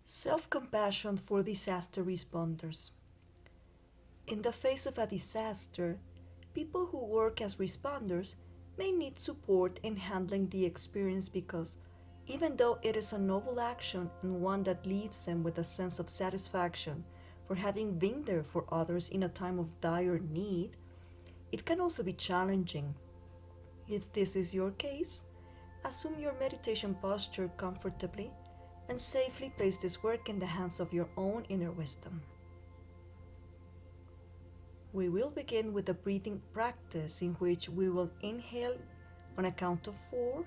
Self-compassion for disaster responders. In the face of a disaster, people who work as responders may need support in handling the experience because even though it is a noble action and one that leaves them with a sense of satisfaction for having been there for others in a time of dire need, it can also be challenging. If this is your case, assume your meditation posture comfortably and safely place this work in the hands of your own inner wisdom. We will begin with a breathing practice in which we will inhale on a count of 4,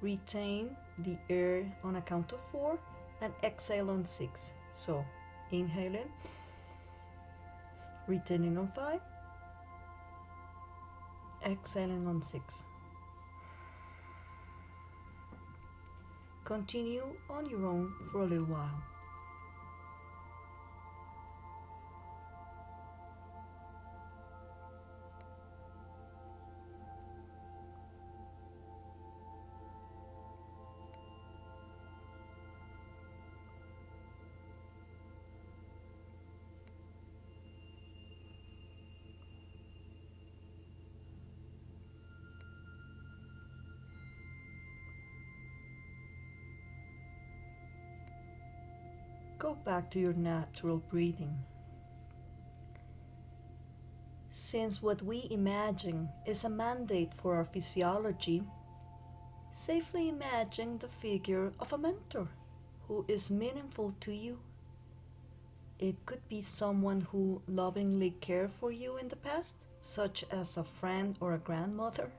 retain the air on a count of 4, and exhale on 6. So, inhaling, retaining on 5, exhaling on 6. Continue on your own for a little while. Go back to your natural breathing. Since what we imagine is a mandate for our physiology, safely imagine the figure of a mentor who is meaningful to you. It could be someone who lovingly cared for you in the past, such as a friend or a grandmother.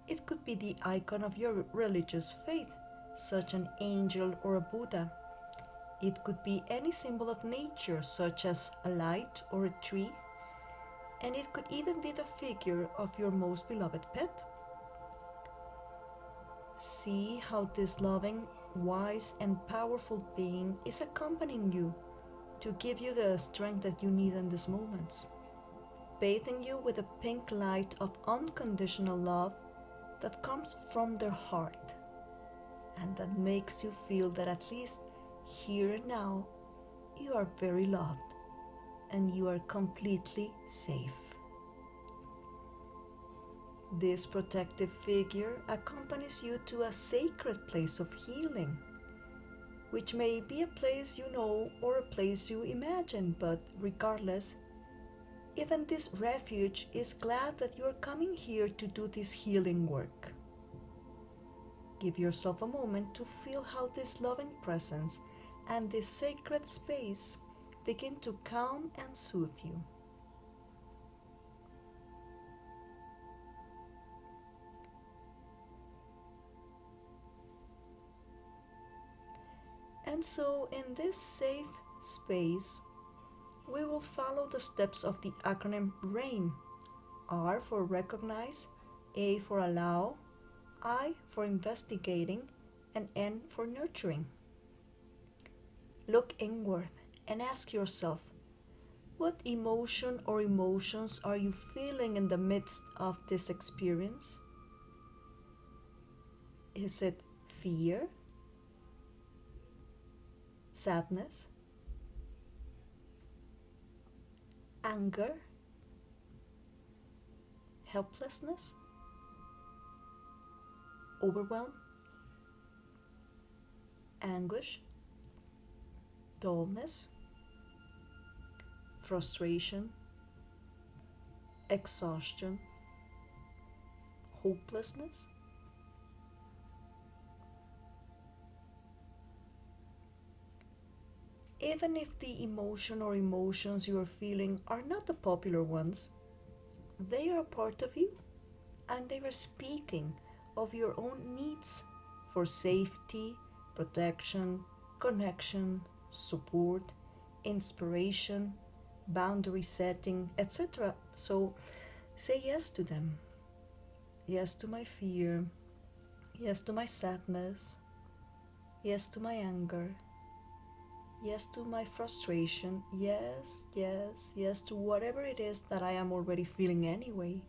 It could be the icon of your religious faith, such an angel or a Buddha. It could be any symbol of nature, such as a light or a tree. And it could even be the figure of your most beloved pet. See how this loving, wise, and powerful being is accompanying you to give you the strength that you need in these moments, bathing you with a pink light of unconditional love that comes from their heart and that makes you feel that at least here and now you are very loved and you are completely safe. This protective figure accompanies you to a sacred place of healing, which may be a place you know or a place you imagine, but regardless, even this refuge is glad that you are coming here to do this healing work. Give yourself a moment to feel how this loving presence and this sacred space begin to calm and soothe you. And so, in this safe space, we will follow the steps of the acronym RAIN. R for recognize, A for allow, I for investigating, and N for nurturing. Look inward and ask yourself, what emotion or emotions are you feeling in the midst of this experience? Is it fear? Sadness? Anger? Helplessness? Overwhelm? Anguish? Dullness? Frustration? Exhaustion? Hopelessness? Even if the emotion or emotions you are feeling are not the popular ones, they are a part of you, and they are speaking of your own needs for safety, protection, connection, support, inspiration, boundary setting, etc. So say yes to them. Yes to my fear. Yes to my sadness. Yes to my anger. Yes to my frustration. Yes, yes, yes to whatever it is that I am already feeling anyway.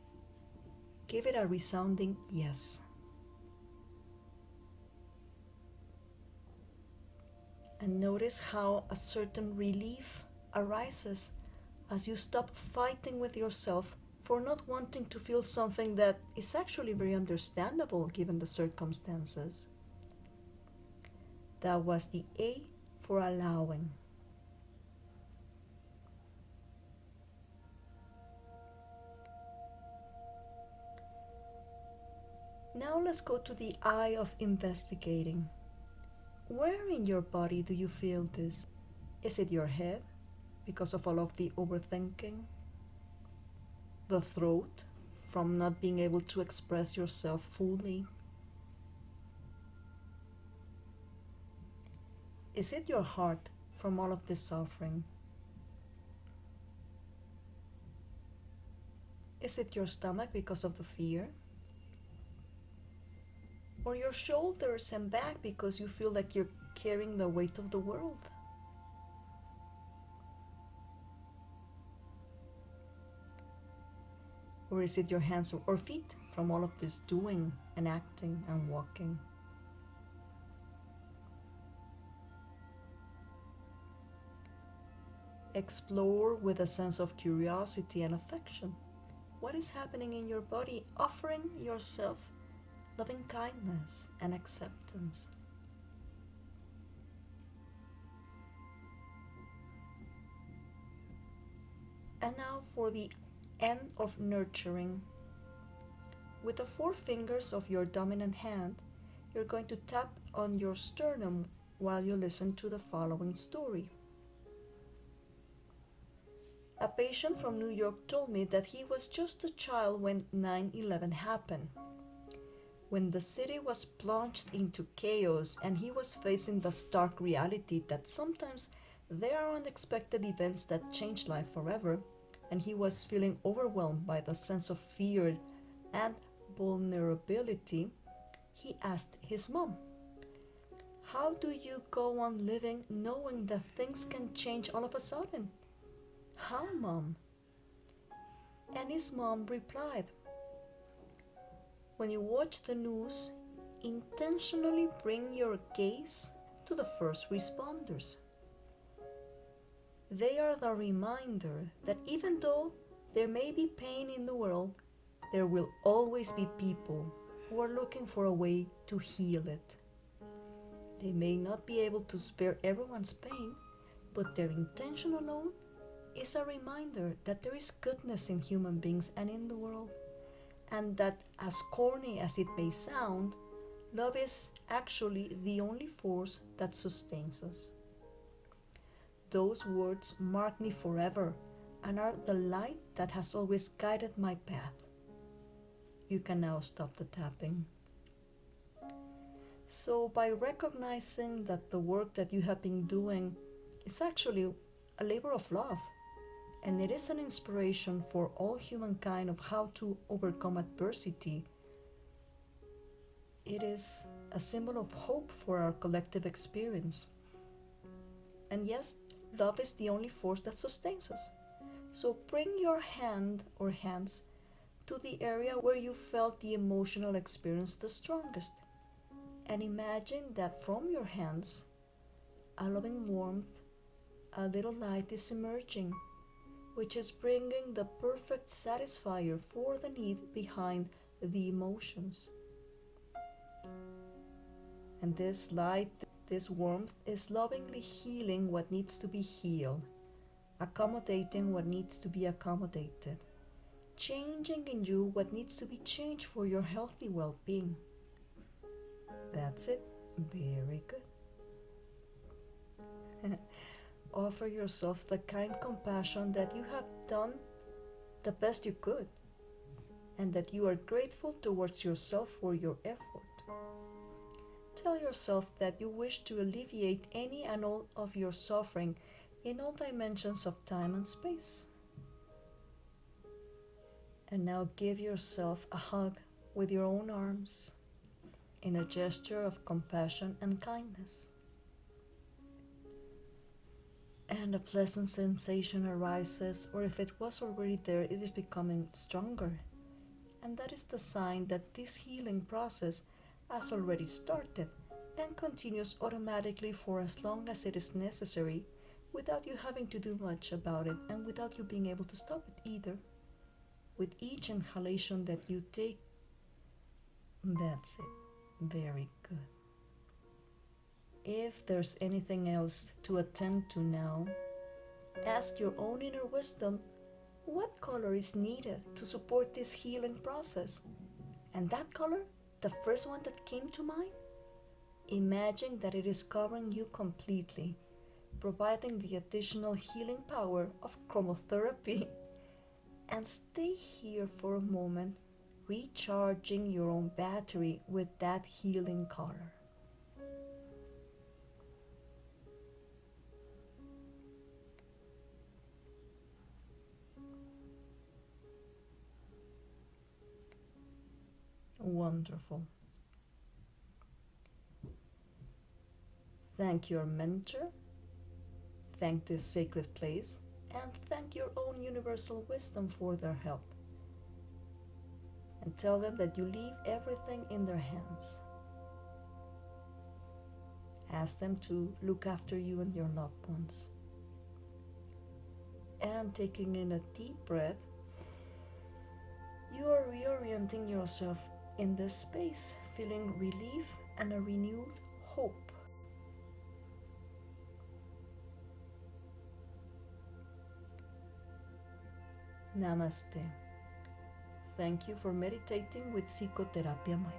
Give it a resounding yes. And notice how a certain relief arises as you stop fighting with yourself for not wanting to feel something that is actually very understandable given the circumstances. That was the A for allowing. Now let's go to the I of investigating. Where in your body do you feel this? Is it your head because of all of the overthinking? The throat from not being able to express yourself fully? Is it your heart from all of this suffering? Is it your stomach because of the fear? Or your shoulders and back because you feel like you're carrying the weight of the world? Or is it your hands or feet from all of this doing and acting and walking? Explore with a sense of curiosity and affection. What is happening in your body, offering yourself loving kindness and acceptance. And now for the N of nurturing. With the 4 fingers of your dominant hand, you're going to tap on your sternum while you listen to the following story. A patient from New York told me that he was just a child when 9/11 happened. When the city was plunged into chaos and he was facing the stark reality that sometimes there are unexpected events that change life forever, and he was feeling overwhelmed by the sense of fear and vulnerability, he asked his mom, "How do you go on living knowing that things can change all of a sudden?" "How, Mom?" And his mom replied, "When you watch the news, intentionally bring your gaze to the first responders. They are the reminder that even though there may be pain in the world, there will always be people who are looking for a way to heal it. They may not be able to spare everyone's pain, but their intention alone is a reminder that there is goodness in human beings and in the world, and that, as corny as it may sound, love is actually the only force that sustains us." Those words mark me forever and are the light that has always guided my path. You can now stop the tapping. So, by recognizing that the work that you have been doing is actually a labor of love, and it is an inspiration for all humankind of how to overcome adversity, it is a symbol of hope for our collective experience. And yes, love is the only force that sustains us. So bring your hand or hands to the area where you felt the emotional experience the strongest, and imagine that from your hands, a loving warmth, a little light is emerging, which is bringing the perfect satisfier for the need behind the emotions. And this light, this warmth, is lovingly healing what needs to be healed, accommodating what needs to be accommodated, changing in you what needs to be changed for your healthy well-being. That's it. Very good. Offer yourself the kind compassion that you have done the best you could, and that you are grateful towards yourself for your effort. Tell yourself that you wish to alleviate any and all of your suffering in all dimensions of time and space. And now give yourself a hug with your own arms in a gesture of compassion and kindness. And a pleasant sensation arises, or if it was already there, it is becoming stronger. And that is the sign that this healing process has already started, and continues automatically for as long as it is necessary without you having to do much about it and without you being able to stop it either. With each inhalation that you take, that's it. Very good. If there's anything else to attend to now, ask your own inner wisdom what color is needed to support this healing process. And that color, the first one that came to mind, imagine that it is covering you completely, providing the additional healing power of chromotherapy. And stay here for a moment, recharging your own battery with that healing color. Wonderful. Thank your mentor, thank this sacred place, and thank your own universal wisdom for their help. And tell them that you leave everything in their hands. Ask them to look after you and your loved ones. And taking in a deep breath, you are reorienting yourself in this space, feeling relief and a renewed hope. Namaste. Thank you for meditating with Psicoterapia, my